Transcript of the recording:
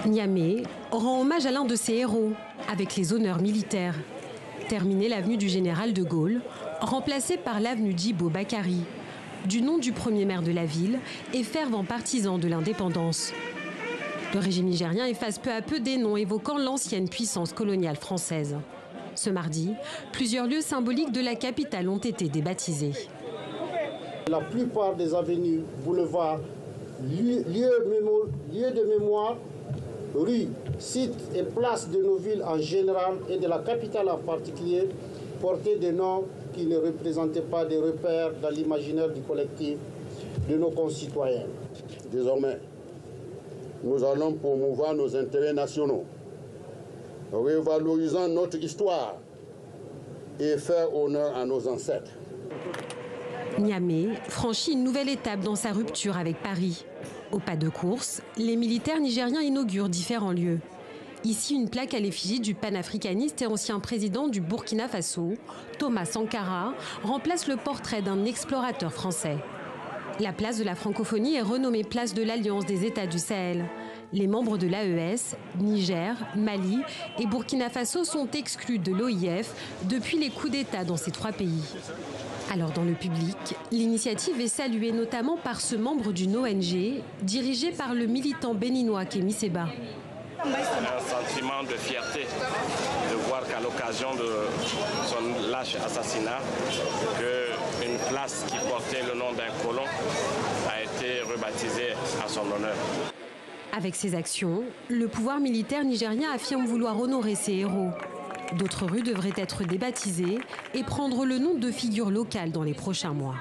Niamey rend hommage à l'un de ses héros avec les honneurs militaires. Terminée l'avenue du Général de Gaulle, remplacée par l'avenue Djibo Bakary, du nom du premier maire de la ville et fervent partisan de l'indépendance. Le régime nigérien efface peu à peu des noms évoquant l'ancienne puissance coloniale française. Ce mardi, plusieurs lieux symboliques de la capitale ont été débaptisés. La plupart des avenues, boulevards, lieux de mémoire, rues, sites et places de nos villes en général et de la capitale en particulier portaient des noms qui ne représentaient pas des repères dans l'imaginaire du collectif de nos concitoyens. Désormais, nous allons promouvoir nos intérêts nationaux, revalorisant notre histoire et faire honneur à nos ancêtres. Niamey franchit une nouvelle étape dans sa rupture avec Paris. Au pas de course, les militaires nigériens inaugurent différents lieux. Ici, une plaque à l'effigie du panafricaniste et ancien président du Burkina Faso, Thomas Sankara, remplace le portrait d'un explorateur français. La place de la francophonie est renommée place de l'Alliance des États du Sahel. Les membres de l'AES, Niger, Mali et Burkina Faso sont exclus de l'OIF depuis les coups d'État dans ces trois pays. Alors dans le public, l'initiative est saluée notamment par ce membre d'une ONG dirigée par le militant béninois Kémy Séba. Un sentiment de fierté de voir qu'à l'occasion de son lâche assassinat, qu'une place qui portait le nom d'un colon a été rebaptisée à son honneur. Avec ces actions, le pouvoir militaire nigérien affirme vouloir honorer ses héros. D'autres rues devraient être débaptisées et prendre le nom de figures locales dans les prochains mois.